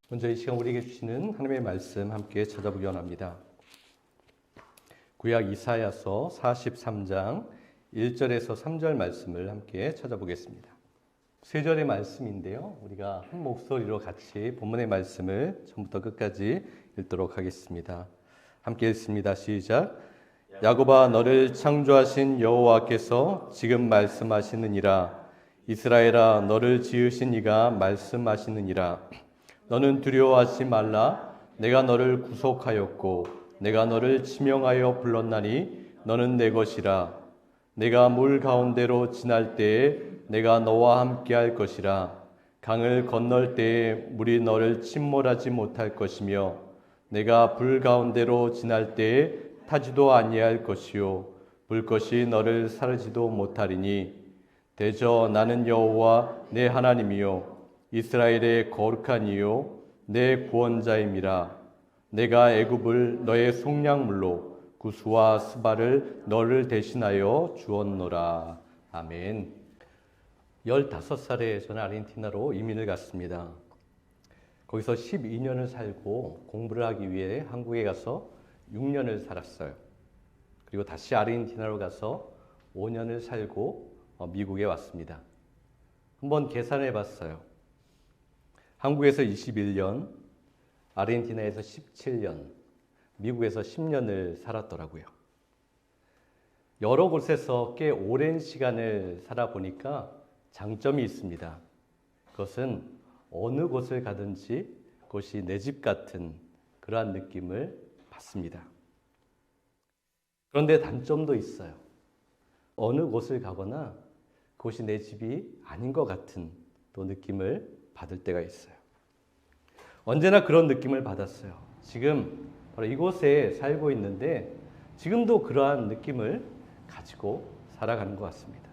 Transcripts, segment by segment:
먼저 이 시간 우리에게 주시는 하나님의 말씀 함께 찾아보기 원합니다. 구약 이사야서 43장 1절에서 3절 말씀을 함께 찾아보겠습니다. 세 절의 말씀인데요. 우리가 한 목소리로 같이 본문의 말씀을 처음부터 끝까지 읽도록 하겠습니다. 함께 읽습니다. 시작. 야곱아, 너를 창조하신 여호와께서 지금 말씀하시느니라. 이스라엘아, 너를 지으신 이가 말씀하시느니라. 너는 두려워하지 말라. 내가 너를 구속하였고 내가 너를 지명하여 불렀나니 너는 내 것이라. 내가 물 가운데로 지날 때에 내가 너와 함께 할 것이라. 강을 건널 때에 물이 너를 침몰하지 못할 것이며 내가 불 가운데로 지날 때에 타지도 아니할 것이요 불것이 너를 사르지도 못하리니 대저 나는 여호와 내 하나님이요 이스라엘의 거룩한 이요 내 구원자임이라. 내가 애굽을 너의 속량물로 구스와 스바를 너를 대신하여 주었노라. 아멘. 15살에 저는 아르헨티나로 이민을 갔습니다. 거기서 12년을 살고 공부를 하기 위해 한국에 가서 6년을 살았어요. 그리고 다시 아르헨티나로 가서 5년을 살고 미국에 왔습니다. 한번 계산해 봤어요. 한국에서 21년, 아르헨티나에서 17년, 미국에서 10년을 살았더라고요. 여러 곳에서 꽤 오랜 시간을 살아보니까 장점이 있습니다. 그것은 어느 곳을 가든지 그것이 내 집 같은 그러한 느낌을 받습니다. 그런데 단점도 있어요. 어느 곳을 가거나 그것이 내 집이 아닌 것 같은 또 느낌을 받을 때가 있어요. 언제나 그런 느낌을 받았어요. 지금 바로 이곳에 살고 있는데 지금도 그러한 느낌을 가지고 살아가는 것 같습니다.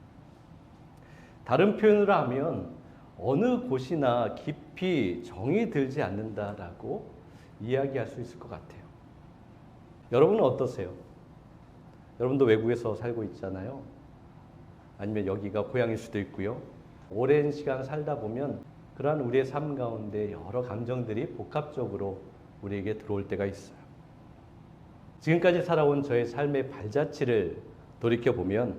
다른 표현으로 하면 어느 곳이나 깊이 정이 들지 않는다라고 이야기할 수 있을 것 같아요. 여러분은 어떠세요? 여러분도 외국에서 살고 있잖아요. 아니면 여기가 고향일 수도 있고요. 오랜 시간 살다 보면 그러한 우리의 삶 가운데 여러 감정들이 복합적으로 우리에게 들어올 때가 있어요. 지금까지 살아온 저의 삶의 발자취를 돌이켜보면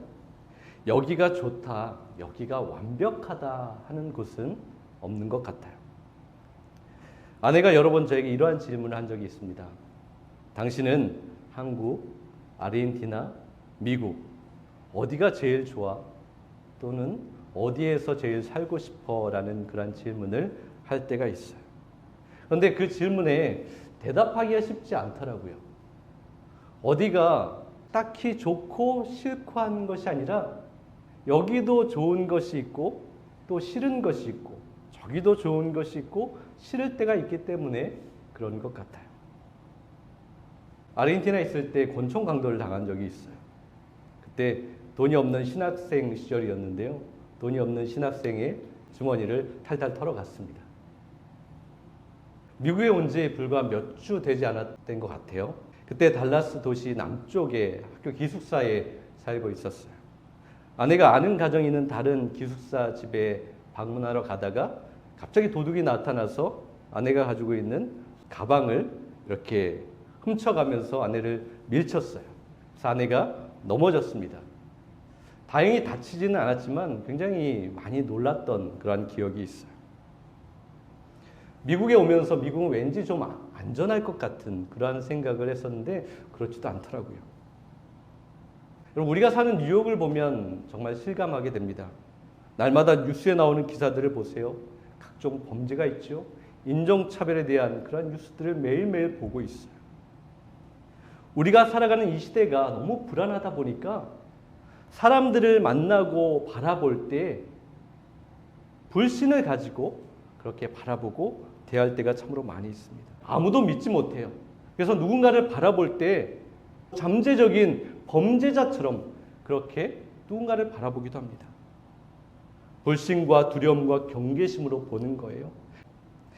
여기가 좋다, 여기가 완벽하다 하는 곳은 없는 것 같아요. 아내가 여러 번 저에게 이러한 질문을 한 적이 있습니다. 당신은 한국, 아르헨티나, 미국 어디가 제일 좋아? 또는 어디에서 제일 살고 싶어? 라는 그런 질문을 할 때가 있어요. 그런데 그 질문에 대답하기가 쉽지 않더라고요. 어디가 딱히 좋고 싫고 하는 것이 아니라 여기도 좋은 것이 있고 또 싫은 것이 있고 저기도 좋은 것이 있고 싫을 때가 있기 때문에 그런 것 같아요. 아르헨티나에 있을 때 권총 강도를 당한 적이 있어요. 그때 돈이 없는 신학생 시절이었는데요. 돈이 없는 신학생의 주머니를 탈탈 털어갔습니다. 미국에 온 지 불과 몇 주 되지 않았던 것 같아요. 그때 달라스 도시 남쪽에 학교 기숙사에 살고 있었어요. 아내가 아는 가정이 있는 다른 기숙사 집에 방문하러 가다가 갑자기 도둑이 나타나서 아내가 가지고 있는 가방을 이렇게 훔쳐가면서 아내를 밀쳤어요. 그래서 아내가 넘어졌습니다. 다행히 다치지는 않았지만 굉장히 많이 놀랐던 그런 기억이 있어요. 미국에 오면서 미국은 왠지 좀 안전할 것 같은 그러한 생각을 했었는데 그렇지도 않더라고요. 여러분, 우리가 사는 뉴욕을 보면 정말 실감하게 됩니다. 날마다 뉴스에 나오는 기사들을 보세요. 각종 범죄가 있죠. 인종차별에 대한 그런 뉴스들을 매일매일 보고 있어요. 우리가 살아가는 이 시대가 너무 불안하다 보니까 사람들을 만나고 바라볼 때 불신을 가지고 그렇게 바라보고 대할 때가 참으로 많이 있습니다. 아무도 믿지 못해요. 그래서 누군가를 바라볼 때 잠재적인 범죄자처럼 그렇게 누군가를 바라보기도 합니다. 불신과 두려움과 경계심으로 보는 거예요.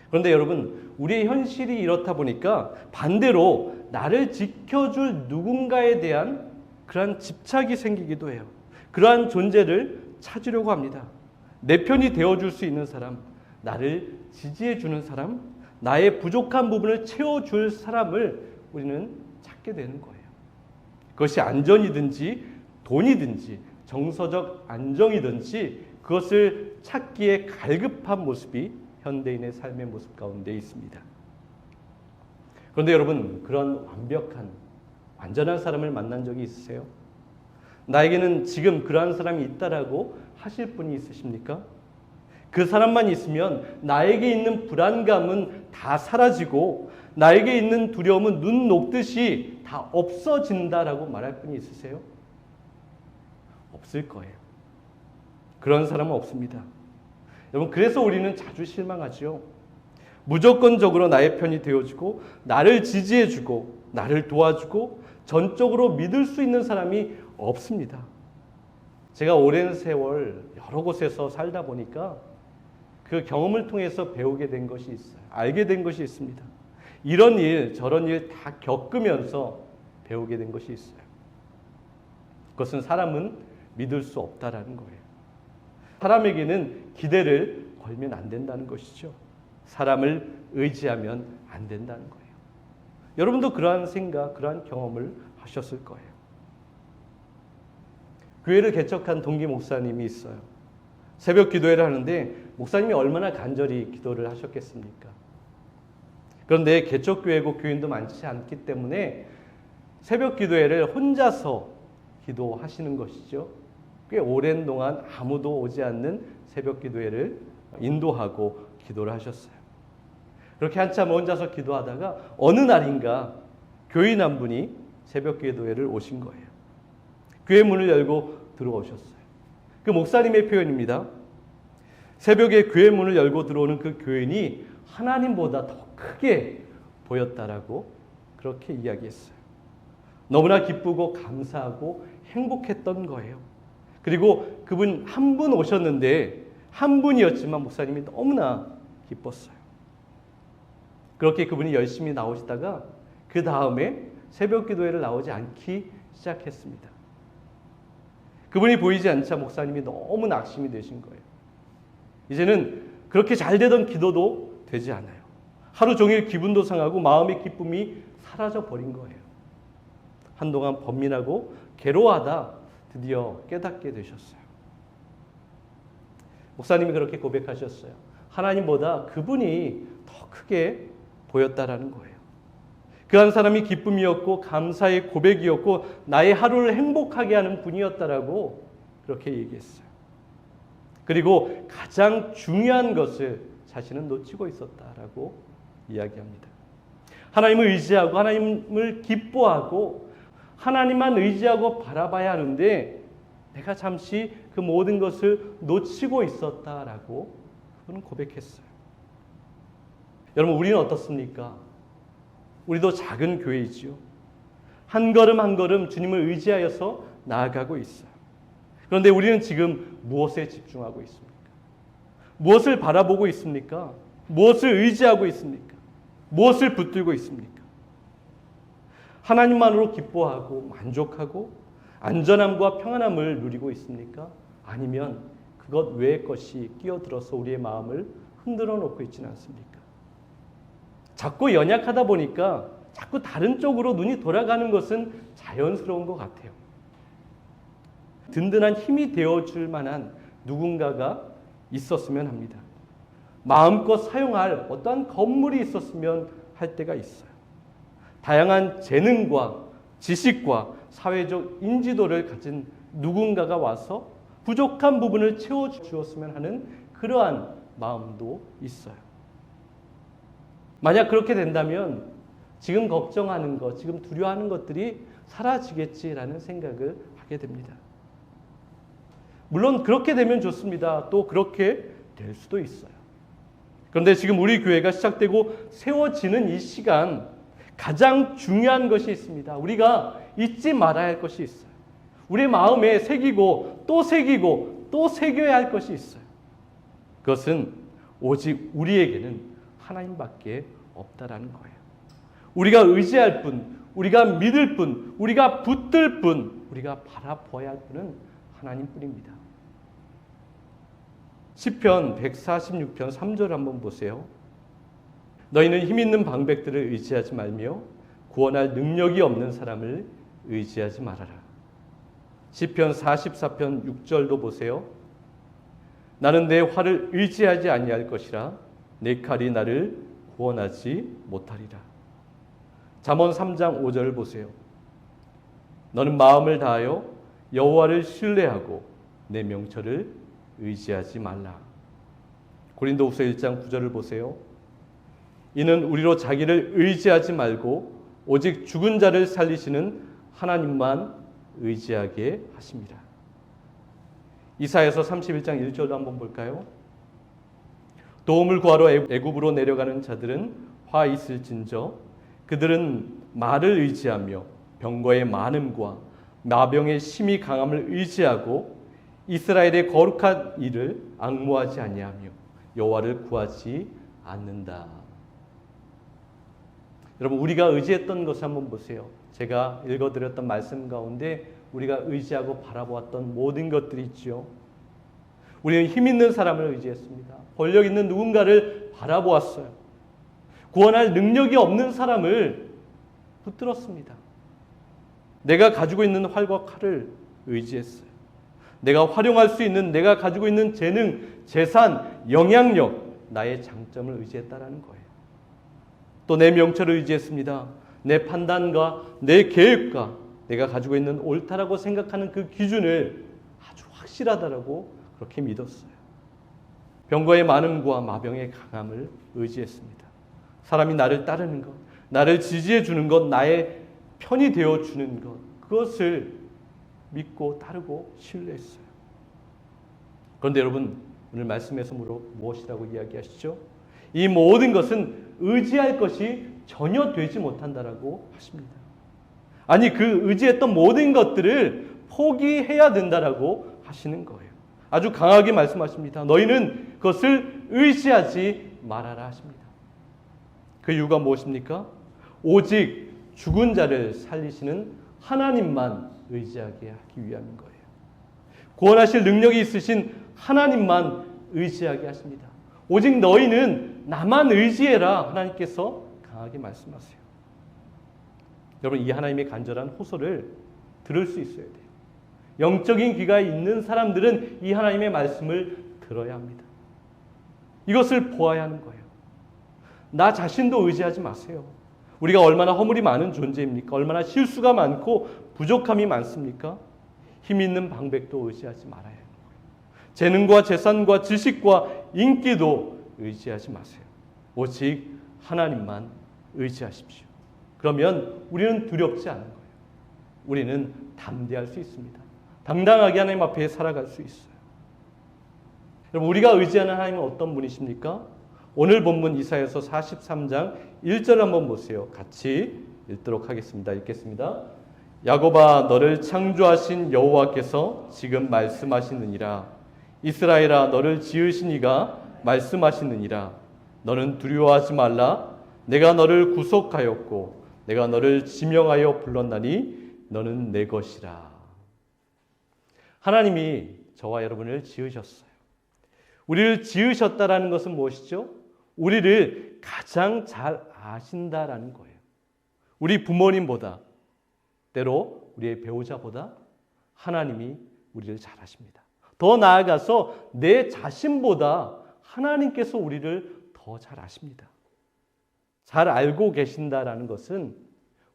그런데 여러분, 우리의 현실이 이렇다 보니까 반대로 나를 지켜줄 누군가에 대한 그러한 집착이 생기기도 해요. 그러한 존재를 찾으려고 합니다. 내 편이 되어줄 수 있는 사람, 나를 지지해주는 사람, 나의 부족한 부분을 채워줄 사람을 우리는 찾게 되는 거예요. 그것이 안전이든지 돈이든지 정서적 안정이든지 그것을 찾기에 갈급한 모습이 현대인의 삶의 모습 가운데 있습니다. 그런데 여러분, 그런 완벽한, 완전한 사람을 만난 적이 있으세요? 나에게는 지금 그러한 사람이 있다라고 하실 분이 있으십니까? 그 사람만 있으면 나에게 있는 불안감은 다 사라지고 나에게 있는 두려움은 눈 녹듯이 다 없어진다라고 말할 분이 있으세요? 없을 거예요. 그런 사람은 없습니다. 여러분, 그래서 우리는 자주 실망하죠. 무조건적으로 나의 편이 되어주고 나를 지지해주고 나를 도와주고 전적으로 믿을 수 있는 사람이 없습니다. 제가 오랜 세월 여러 곳에서 살다 보니까 그 경험을 통해서 배우게 된 것이 있어요. 알게 된 것이 있습니다. 이런 일, 저런 일 다 겪으면서 배우게 된 것이 있어요. 그것은 사람은 믿을 수 없다라는 거예요. 사람에게는 기대를 걸면 안 된다는 것이죠. 사람을 의지하면 안 된다는 거예요. 여러분도 그러한 생각, 그러한 경험을 하셨을 거예요. 교회를 개척한 동기 목사님이 있어요. 새벽 기도회를 하는데 목사님이 얼마나 간절히 기도를 하셨겠습니까? 그런데 개척교회고 교인도 많지 않기 때문에 새벽 기도회를 혼자서 기도하시는 것이죠. 꽤 오랜 동안 아무도 오지 않는 새벽 기도회를 인도하고 기도를 하셨어요. 그렇게 한참 혼자서 기도하다가 어느 날인가 교인 한 분이 새벽 기도회를 오신 거예요. 교회 문을 열고 들어오셨어요. 그 목사님의 표현입니다. 새벽에 교회 문을 열고 들어오는 그 교인이 하나님보다 더 크게 보였다라고 그렇게 이야기했어요. 너무나 기쁘고 감사하고 행복했던 거예요. 그리고 그분 한 분 오셨는데 한 분이었지만 목사님이 너무나 기뻤어요. 그렇게 그분이 열심히 나오시다가 그 다음에 새벽 기도회를 나오지 않기 시작했습니다. 그분이 보이지 않자 목사님이 너무 낙심이 되신 거예요. 이제는 그렇게 잘 되던 기도도 되지 않아요. 하루 종일 기분도 상하고 마음의 기쁨이 사라져 버린 거예요. 한동안 번민하고 괴로워하다 드디어 깨닫게 되셨어요. 목사님이 그렇게 고백하셨어요. 하나님보다 그분이 더 크게 보였다라는 거예요. 그 한 사람이 기쁨이었고 감사의 고백이었고 나의 하루를 행복하게 하는 분이었다라고 그렇게 얘기했어요. 그리고 가장 중요한 것을 자신은 놓치고 있었다라고 이야기합니다. 하나님을 의지하고 하나님을 기뻐하고 하나님만 의지하고 바라봐야 하는데 내가 잠시 그 모든 것을 놓치고 있었다라고 그분은 고백했어요. 여러분, 우리는 어떻습니까? 우리도 작은 교회이지요. 한 걸음 한 걸음 주님을 의지하여서 나아가고 있어요. 그런데 우리는 지금 무엇에 집중하고 있습니까? 무엇을 바라보고 있습니까? 무엇을 의지하고 있습니까? 무엇을 붙들고 있습니까? 하나님만으로 기뻐하고 만족하고 안전함과 평안함을 누리고 있습니까? 아니면 그것 외의 것이 끼어들어서 우리의 마음을 흔들어 놓고 있지는 않습니까? 자꾸 연약하다 보니까 자꾸 다른 쪽으로 눈이 돌아가는 것은 자연스러운 것 같아요. 든든한 힘이 되어줄 만한 누군가가 있었으면 합니다. 마음껏 사용할 어떠한 건물이 있었으면 할 때가 있어요. 다양한 재능과 지식과 사회적 인지도를 가진 누군가가 와서 부족한 부분을 채워주었으면 하는 그러한 마음도 있어요. 만약 그렇게 된다면 지금 걱정하는 것, 지금 두려워하는 것들이 사라지겠지라는 생각을 하게 됩니다. 물론 그렇게 되면 좋습니다. 또 그렇게 될 수도 있어요. 그런데 지금 우리 교회가 시작되고 세워지는 이 시간 가장 중요한 것이 있습니다. 우리가 잊지 말아야 할 것이 있어요. 우리 마음에 새기고 또 새기고 또 새겨야 할 것이 있어요. 그것은 오직 우리에게는 하나님밖에 없다라는 거예요. 우리가 의지할 분, 우리가 믿을 분, 우리가 붙들 분, 우리가 바라봐야 할 분은 하나님뿐입니다. 시편 146편 3절 한번 보세요. 너희는 힘 있는 방백들을 의지하지 말며 구원할 능력이 없는 사람을 의지하지 말아라. 시편 44편 6절도 보세요. 나는 내 활을 의지하지 아니할 것이라 내 칼이 나를 구원하지 못하리라. 잠언 3장 5절을 보세요. 너는 마음을 다하여 여호와를 신뢰하고 내 명철을 의지하지 말라. 고린도후서 1장 9절을 보세요. 이는 우리로 자기를 의지하지 말고 오직 죽은 자를 살리시는 하나님만 의지하게 하십니다. 이사야서 31장 1절도 한번 볼까요? 도움을 구하러 애굽으로 내려가는 자들은 화 있을진저 그들은 말을 의지하며 병거의 많음과 마병의 심히 강함을 의지하고 이스라엘의 거룩한 일을 앙모하지 아니하며 여호와를 구하지 않는다. 여러분, 우리가 의지했던 것을 한번 보세요. 제가 읽어드렸던 말씀 가운데 우리가 의지하고 바라보았던 모든 것들이 있죠. 우리는 힘 있는 사람을 의지했습니다. 권력 있는 누군가를 바라보았어요. 구원할 능력이 없는 사람을 붙들었습니다. 내가 가지고 있는 활과 칼을 의지했어요. 내가 활용할 수 있는, 내가 가지고 있는 재능, 재산, 영향력, 나의 장점을 의지했다라는 거예요. 또 내 명철을 의지했습니다. 내 판단과 내 계획과 내가 가지고 있는 옳다라고 생각하는 그 기준을 아주 확실하다라고 그렇게 믿었어요. 병거의 많음과 마병의 강함을 의지했습니다. 사람이 나를 따르는 것, 나를 지지해 주는 것, 나의 편이 되어 주는 것, 그것을 믿고 따르고 신뢰했어요. 그런데 여러분, 오늘 말씀에서 무엇이라고 이야기하시죠? 이 모든 것은 의지할 것이 전혀 되지 못한다라고 하십니다. 아니, 그 의지했던 모든 것들을 포기해야 된다라고 하시는 거예요. 아주 강하게 말씀하십니다. 너희는 그것을 의지하지 말아라 하십니다. 그 이유가 무엇입니까? 오직 죽은 자를 살리시는 하나님만 의지하게 하기 위함인 거예요. 구원하실 능력이 있으신 하나님만 의지하게 하십니다. 오직 너희는 나만 의지해라 하나님께서 강하게 말씀하세요. 여러분, 이 하나님의 간절한 호소를 들을 수 있어야 돼요. 영적인 귀가 있는 사람들은 이 하나님의 말씀을 들어야 합니다. 이것을 보아야 하는 거예요. 나 자신도 의지하지 마세요. 우리가 얼마나 허물이 많은 존재입니까? 얼마나 실수가 많고 부족함이 많습니까? 힘 있는 방백도 의지하지 말아야 해요. 재능과 재산과 지식과 인기도 의지하지 마세요. 오직 하나님만 의지하십시오. 그러면 우리는 두렵지 않은 거예요. 우리는 담대할 수 있습니다. 당당하게 하나님 앞에 살아갈 수 있어요. 여러분, 우리가 의지하는 하나님은 어떤 분이십니까? 오늘 본문 이사야서 43장 1절 한번 보세요. 같이 읽도록 하겠습니다. 읽겠습니다. 야곱아, 너를 창조하신 여호와께서 지금 말씀하시느니라. 이스라엘아, 너를 지으신 이가 말씀하시느니라. 너는 두려워하지 말라. 내가 너를 구속하였고 내가 너를 지명하여 불렀나니 너는 내 것이라. 하나님이 저와 여러분을 지으셨어요. 우리를 지으셨다라는 것은 무엇이죠? 우리를 가장 잘 아신다라는 거예요. 우리 부모님보다, 때로 우리의 배우자보다 하나님이 우리를 잘 아십니다. 더 나아가서 내 자신보다 하나님께서 우리를 더 잘 아십니다. 잘 알고 계신다라는 것은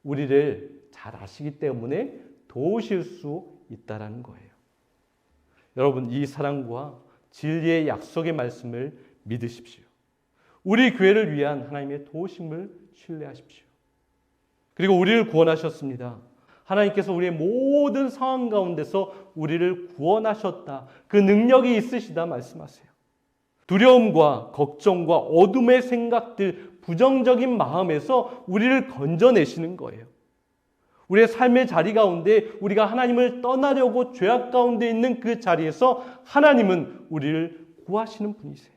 우리를 잘 아시기 때문에 도우실 수 있다라는 거예요. 여러분, 이 사랑과 진리의 약속의 말씀을 믿으십시오. 우리 교회를 위한 하나님의 도우심을 신뢰하십시오. 그리고 우리를 구원하셨습니다. 하나님께서 우리의 모든 상황 가운데서 우리를 구원하셨다. 그 능력이 있으시다 말씀하세요. 두려움과 걱정과 어둠의 생각들, 부정적인 마음에서 우리를 건져내시는 거예요. 우리의 삶의 자리 가운데 우리가 하나님을 떠나려고 죄악 가운데 있는 그 자리에서 하나님은 우리를 구하시는 분이세요.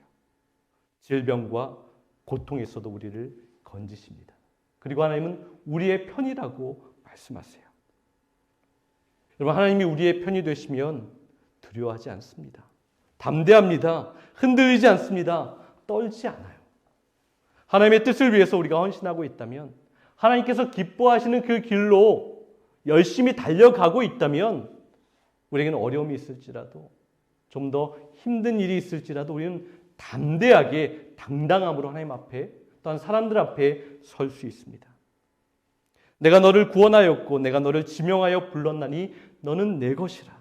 질병과 고통에서도 우리를 건지십니다. 그리고 하나님은 우리의 편이라고 말씀하세요. 여러분, 하나님이 우리의 편이 되시면 두려워하지 않습니다. 담대합니다. 흔들리지 않습니다. 떨지 않아요. 하나님의 뜻을 위해서 우리가 헌신하고 있다면, 하나님께서 기뻐하시는 그 길로 열심히 달려가고 있다면, 우리에게는 어려움이 있을지라도, 좀 더 힘든 일이 있을지라도 우리는 담대하게 당당함으로 하나님 앞에, 또한 사람들 앞에 설 수 있습니다. 내가 너를 구원하였고 내가 너를 지명하여 불렀나니 너는 내 것이라.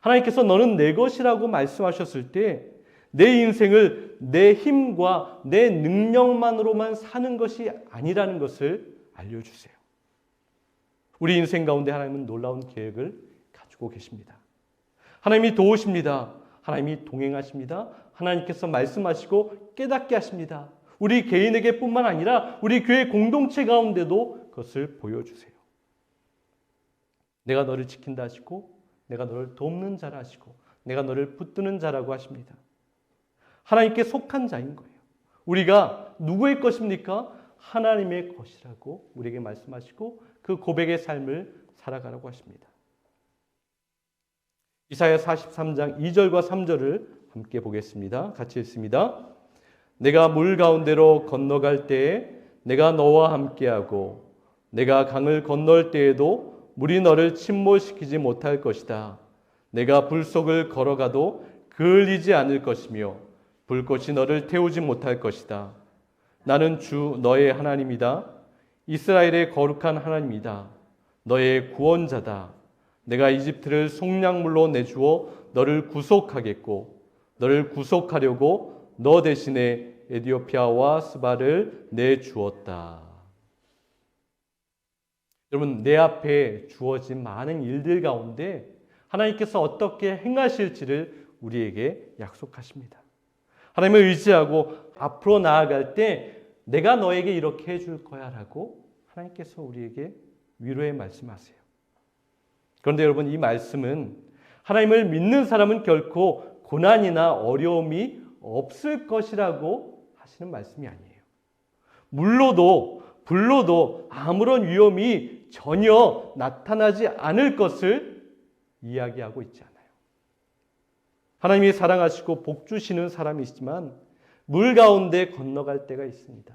하나님께서 너는 내 것이라고 말씀하셨을 때 내 인생을 내 힘과 내 능력만으로만 사는 것이 아니라는 것을 알려주세요. 우리 인생 가운데 하나님은 놀라운 계획을 가지고 계십니다. 하나님이 도우십니다. 하나님이 동행하십니다. 하나님께서 말씀하시고 깨닫게 하십니다. 우리 개인에게 뿐만 아니라 우리 교회 공동체 가운데도 그것을 보여주세요. 내가 너를 지킨다 하시고 내가 너를 돕는 자라 하시고 내가 너를 붙드는 자라고 하십니다. 하나님께 속한 자인 거예요. 우리가 누구의 것입니까? 하나님의 것이라고 우리에게 말씀하시고 그 고백의 삶을 살아가라고 하십니다. 이사야 43장 2절과 3절을 함께 보겠습니다. 같이 읽습니다. 내가 물 가운데로 건너갈 때에 내가 너와 함께하고 내가 강을 건널 때에도 물이 너를 침몰시키지 못할 것이다. 내가 불 속을 걸어가도 그을리지 않을 것이며 불꽃이 너를 태우지 못할 것이다. 나는 주 너의 하나님이다. 이스라엘의 거룩한 하나님이다. 너의 구원자다. 내가 이집트를 속량물로 내주어 너를 구속하겠고 너를 구속하려고 너 대신에 에디오피아와 스바를 내주었다. 여러분, 내 앞에 주어진 많은 일들 가운데 하나님께서 어떻게 행하실지를 우리에게 약속하십니다. 하나님을 의지하고 앞으로 나아갈 때 내가 너에게 이렇게 해줄 거야 라고 하나님께서 우리에게 위로의 말씀하세요. 그런데 여러분, 이 말씀은 하나님을 믿는 사람은 결코 고난이나 어려움이 없을 것이라고 하시는 말씀이 아니에요. 물로도 불로도 아무런 위험이 전혀 나타나지 않을 것을 이야기하고 있지 않아요. 하나님이 사랑하시고 복 주시는 사람이시지만 물 가운데 건너갈 때가 있습니다.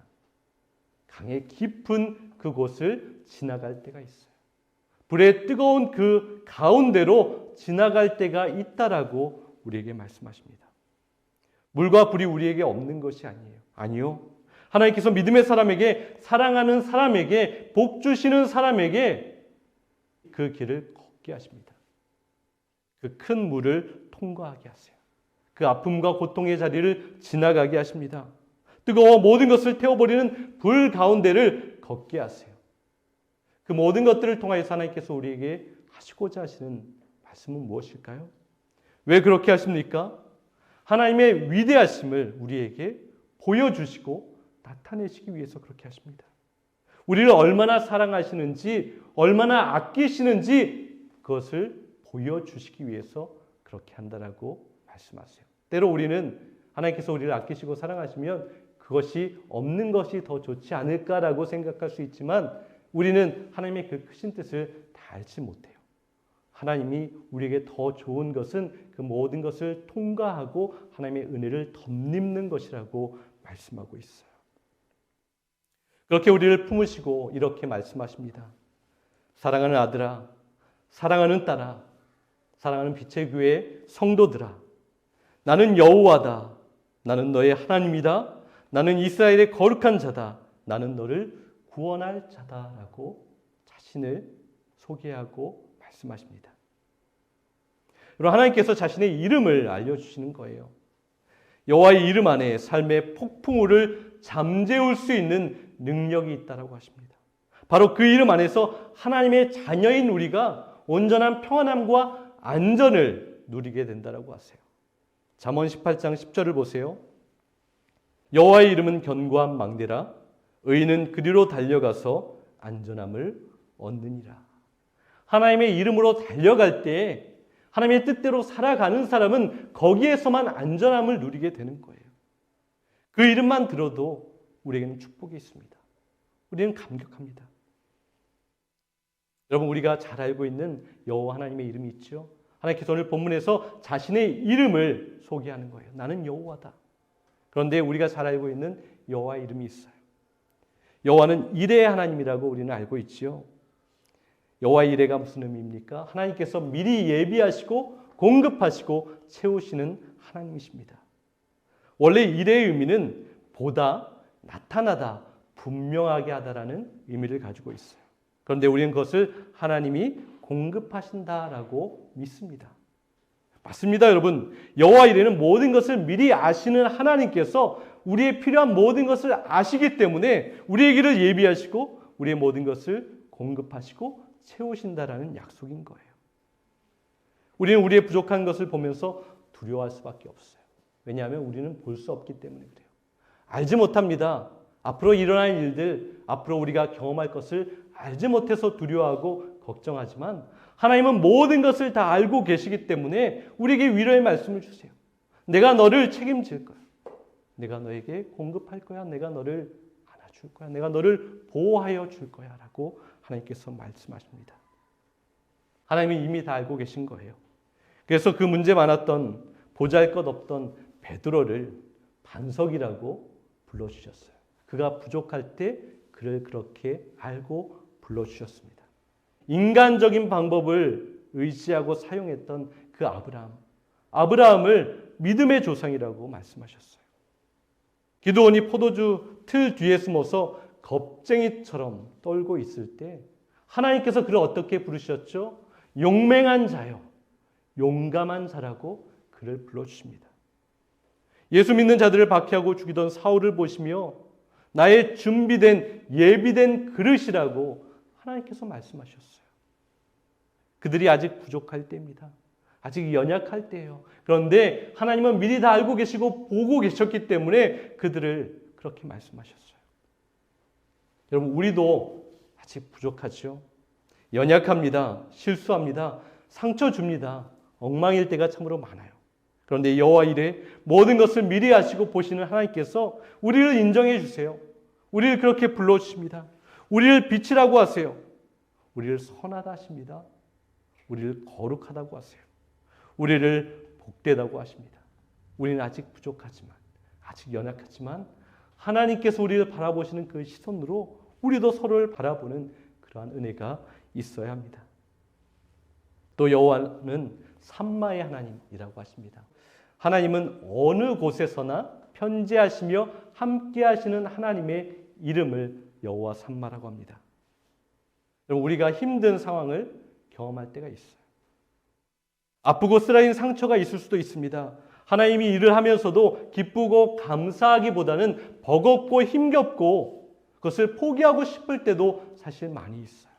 강의 깊은 그곳을 지나갈 때가 있어요. 불의 뜨거운 그 가운데로 지나갈 때가 있다라고 우리에게 말씀하십니다. 물과 불이 우리에게 없는 것이 아니에요. 아니요. 하나님께서 믿음의 사람에게, 사랑하는 사람에게, 복 주시는 사람에게 그 길을 걷게 하십니다. 그 큰 물을 통과하게 하세요. 그 아픔과 고통의 자리를 지나가게 하십니다. 뜨거워 모든 것을 태워버리는 불 가운데를 걷게 하세요. 그 모든 것들을 통하여서 하나님께서 우리에게 하시고자 하시는 말씀은 무엇일까요? 왜 그렇게 하십니까? 하나님의 위대하심을 우리에게 보여주시고 나타내시기 위해서 그렇게 하십니다. 우리를 얼마나 사랑하시는지, 얼마나 아끼시는지 그것을 보여주시기 위해서 그렇게 한다라고 말씀하세요. 때로 우리는 하나님께서 우리를 아끼시고 사랑하시면 그것이 없는 것이 더 좋지 않을까라고 생각할 수 있지만 우리는 하나님의 그 크신 뜻을 다 알지 못해요. 하나님이 우리에게 더 좋은 것은 그 모든 것을 통과하고 하나님의 은혜를 덧입는 것이라고 말씀하고 있어요. 그렇게 우리를 품으시고 이렇게 말씀하십니다. 사랑하는 아들아, 사랑하는 딸아, 사랑하는 빛의 교회 성도들아, 나는 여호와다. 나는 너의 하나님이다. 나는 이스라엘의 거룩한 자다. 나는 너를 구원할 자다라고 자신을 소개하고 말씀하십니다. 그리고 하나님께서 자신의 이름을 알려주시는 거예요. 여호와의 이름 안에 삶의 폭풍우를 잠재울 수 있는 능력이 있다고 하십니다. 바로 그 이름 안에서 하나님의 자녀인 우리가 온전한 평안함과 안전을 누리게 된다고 하세요. 잠언 18장 10절을 보세요. 여호와의 이름은 견고한 망대라. 의인은 그리로 달려가서 안전함을 얻느니라. 하나님의 이름으로 달려갈 때 하나님의 뜻대로 살아가는 사람은 거기에서만 안전함을 누리게 되는 거예요. 그 이름만 들어도 우리에게는 축복이 있습니다. 우리는 감격합니다. 여러분, 우리가 잘 알고 있는 여호와 하나님의 이름이 있죠. 하나님께서 오늘 본문에서 자신의 이름을 소개하는 거예요. 나는 여호와다. 그런데 우리가 잘 알고 있는 여호와 이름이 있어요. 여호와는 이레의 하나님이라고 우리는 알고 있지요. 여호와 이레가 무슨 의미입니까? 하나님께서 미리 예비하시고 공급하시고 채우시는 하나님이십니다. 원래 이레의 의미는 보다, 나타나다, 분명하게 하다라는 의미를 가지고 있어요. 그런데 우리는 그것을 하나님이 공급하신다라고 믿습니다. 맞습니다, 여러분. 여호와 이레는 모든 것을 미리 아시는 하나님께서 우리의 필요한 모든 것을 아시기 때문에 우리에게를 예비하시고 우리의 모든 것을 공급하시고 채우신다라는 약속인 거예요. 우리는 우리의 부족한 것을 보면서 두려워할 수밖에 없어요. 왜냐하면 우리는 볼 수 없기 때문에 그래요. 알지 못합니다. 앞으로 일어날 일들, 앞으로 우리가 경험할 것을 알지 못해서 두려워하고 걱정하지만 하나님은 모든 것을 다 알고 계시기 때문에 우리에게 위로의 말씀을 주세요. 내가 너를 책임질 거야. 내가 너에게 공급할 거야. 내가 너를 안아줄 거야. 내가 너를 보호하여 줄 거야. 라고 하나님께서 말씀하십니다. 하나님은 이미 다 알고 계신 거예요. 그래서 그 문제 많았던 보잘것없던 베드로를 반석이라고 불러주셨어요. 그가 부족할 때 그를 그렇게 알고 불러주셨습니다. 인간적인 방법을 의지하고 사용했던 그 아브라함을 믿음의 조상이라고 말씀하셨어요. 기드온이 포도주 틀 뒤에 숨어서 겁쟁이처럼 떨고 있을 때 하나님께서 그를 어떻게 부르셨죠? 용맹한 자요, 용감한 자라고 그를 불러주십니다. 예수 믿는 자들을 박해하고 죽이던 사울을 보시며 나의 준비된 예비된 그릇이라고 하나님께서 말씀하셨어요. 그들이 아직 부족할 때입니다. 아직 연약할 때예요. 그런데 하나님은 미리 다 알고 계시고 보고 계셨기 때문에 그들을 그렇게 말씀하셨어요. 여러분, 우리도 아직 부족하죠. 연약합니다. 실수합니다. 상처 줍니다. 엉망일 때가 참으로 많아요. 그런데 여호와 이레 모든 것을 미리 아시고 보시는 하나님께서 우리를 인정해 주세요. 우리를 그렇게 불러주십니다. 우리를 빛이라고 하세요. 우리를 선하다 하십니다. 우리를 거룩하다고 하세요. 우리를 복되다고 하십니다. 우리는 아직 부족하지만, 아직 연약하지만 하나님께서 우리를 바라보시는 그 시선으로 우리도 서로를 바라보는 그러한 은혜가 있어야 합니다. 또 여호와는 삼마의 하나님이라고 하십니다. 하나님은 어느 곳에서나 편재하시며 함께하시는 하나님의 이름을 여호와 삼마라고 합니다. 여러분, 우리가 힘든 상황을 경험할 때가 있어요. 아프고 쓰라린 상처가 있을 수도 있습니다. 하나님이 일을 하면서도 기쁘고 감사하기보다는 버겁고 힘겹고 그것을 포기하고 싶을 때도 사실 많이 있어요.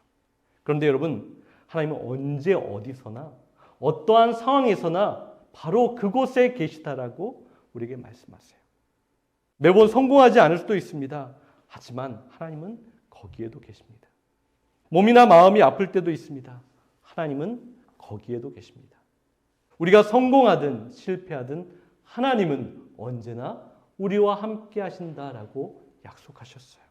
그런데 여러분, 하나님은 언제 어디서나 어떠한 상황에서나 바로 그곳에 계시다라고 우리에게 말씀하세요. 매번 성공하지 않을 수도 있습니다. 하지만 하나님은 거기에도 계십니다. 몸이나 마음이 아플 때도 있습니다. 하나님은 거기에도 계십니다. 우리가 성공하든 실패하든 하나님은 언제나 우리와 함께 하신다라고 약속하셨어요.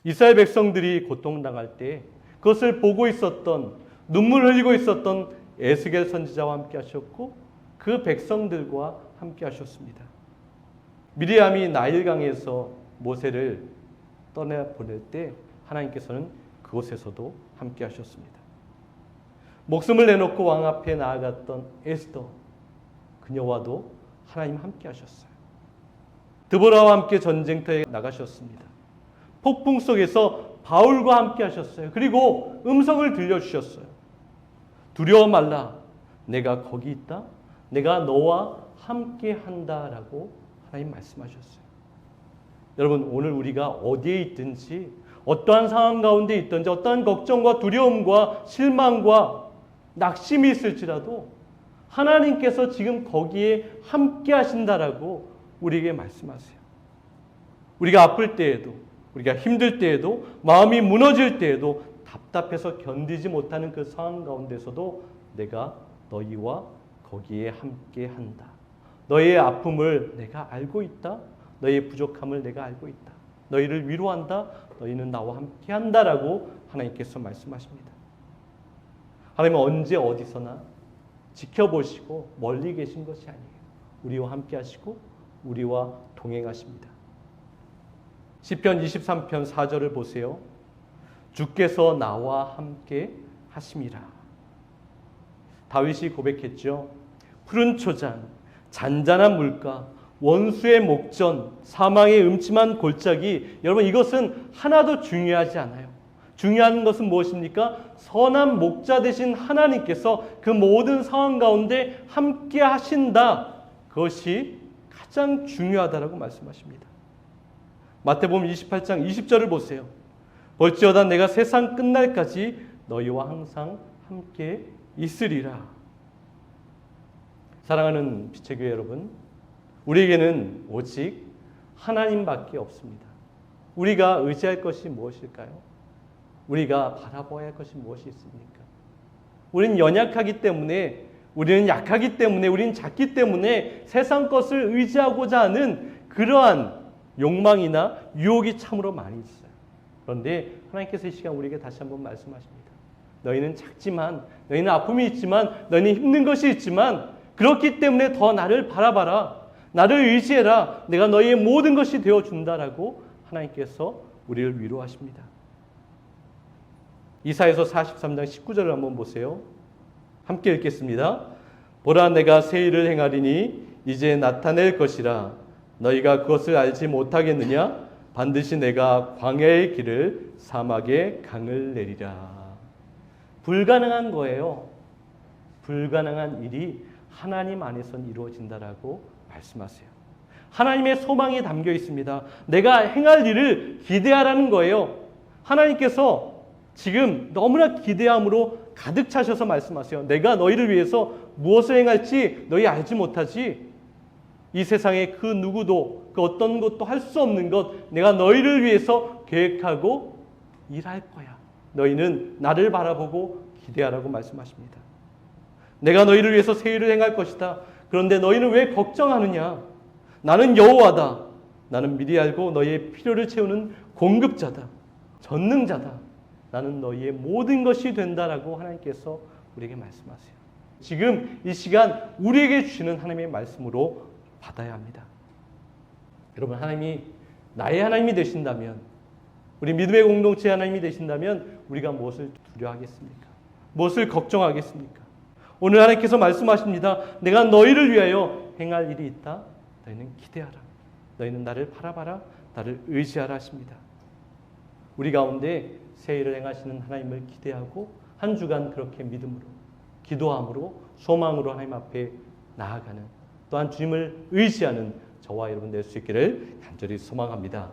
이스라엘 백성들이 고통당할 때 그것을 보고 있었던, 눈물 흘리고 있었던 에스겔 선지자와 함께 하셨고 그 백성들과 함께 하셨습니다. 미리암이 나일강에서 모세를 떠나보낼 때 하나님께서는 그곳에서도 함께 하셨습니다. 목숨을 내놓고 왕 앞에 나아갔던 에스더, 그녀와도 하나님 함께 하셨어요. 드보라와 함께 전쟁터에 나가셨습니다. 폭풍 속에서 바울과 함께 하셨어요. 그리고 음성을 들려주셨어요. 두려워 말라. 내가 거기 있다. 내가 너와 함께 한다라고 하나님 말씀하셨어요. 여러분, 오늘 우리가 어디에 있든지 어떠한 상황 가운데 있든지 어떠한 걱정과 두려움과 실망과 낙심이 있을지라도 하나님께서 지금 거기에 함께 하신다라고 우리에게 말씀하세요. 우리가 아플 때에도, 우리가 힘들 때에도, 마음이 무너질 때에도, 답답해서 견디지 못하는 그 상황 가운데서도 내가 너희와 거기에 함께 한다. 너희의 아픔을 내가 알고 있다. 너희의 부족함을 내가 알고 있다. 너희를 위로한다. 너희는 나와 함께 한다라고 하나님께서 말씀하십니다. 하나님은 언제 어디서나 지켜보시고 멀리 계신 것이 아니에요. 우리와 함께 하시고 우리와 동행하십니다. 시편 23편 4절을 보세요. 주께서 나와 함께 하심이라. 다윗이 고백했죠. 푸른 초장, 잔잔한 물가, 원수의 목전, 사망의 음침한 골짜기. 여러분, 이것은 하나도 중요하지 않아요. 중요한 것은 무엇입니까? 선한 목자 되신 하나님께서 그 모든 상황 가운데 함께 하신다. 그것이 가장 중요하다라고 말씀하십니다. 마태복음 28장 20절을 보세요. 볼지어다 내가 세상 끝날까지 너희와 항상 함께 있으리라. 사랑하는 빛의교회 여러분, 우리에게는 오직 하나님밖에 없습니다. 우리가 의지할 것이 무엇일까요? 우리가 바라봐야 할 것이 무엇이 있습니까? 우리는 연약하기 때문에, 우리는 약하기 때문에, 우리는 작기 때문에 세상 것을 의지하고자 하는 그러한 욕망이나 유혹이 참으로 많이 있어요. 그런데 하나님께서 이 시간 우리에게 다시 한번 말씀하십니다. 너희는 작지만, 너희는 아픔이 있지만, 너희는 힘든 것이 있지만, 그렇기 때문에 더 나를 바라봐라. 나를 의지해라. 내가 너희의 모든 것이 되어준다라고 하나님께서 우리를 위로하십니다. 이사야서 43장 19절을 한번 보세요. 함께 읽겠습니다. 보라 내가 새 일을 행하리니 이제 나타낼 것이라. 너희가 그것을 알지 못하겠느냐? 반드시 내가 광야의 길을 사막에 강을 내리라. 불가능한 거예요. 불가능한 일이 하나님 안에선 이루어진다라고 말씀하세요. 하나님의 소망이 담겨 있습니다. 내가 행할 일을 기대하라는 거예요. 하나님께서 지금 너무나 기대함으로 가득 차셔서 말씀하세요. 내가 너희를 위해서 무엇을 행할지 너희 알지 못하지. 이 세상에 그 누구도 그 어떤 것도 할 수 없는 것 내가 너희를 위해서 계획하고 일할 거야. 너희는 나를 바라보고 기대하라고 말씀하십니다. 내가 너희를 위해서 새 일을 행할 것이다. 그런데 너희는 왜 걱정하느냐? 나는 여호와다. 나는 미리 알고 너희의 필요를 채우는 공급자다. 전능자다. 나는 너희의 모든 것이 된다라고 하나님께서 우리에게 말씀하세요. 지금 이 시간 우리에게 주시는 하나님의 말씀으로 받아야 합니다. 여러분, 하나님이 나의 하나님이 되신다면, 우리 믿음의 공동체의 하나님이 되신다면 우리가 무엇을 두려워하겠습니까? 무엇을 걱정하겠습니까? 오늘 하나님께서 말씀하십니다. 내가 너희를 위하여 행할 일이 있다. 너희는 기대하라. 너희는 나를 바라봐라. 나를 의지하라 하십니다. 우리 가운데 새 일을 행하시는 하나님을 기대하고 한 주간 그렇게 믿음으로, 기도함으로, 소망으로 하나님 앞에 나아가는, 또한 주님을 의지하는 저와 여러분 될 수 있기를 간절히 소망합니다.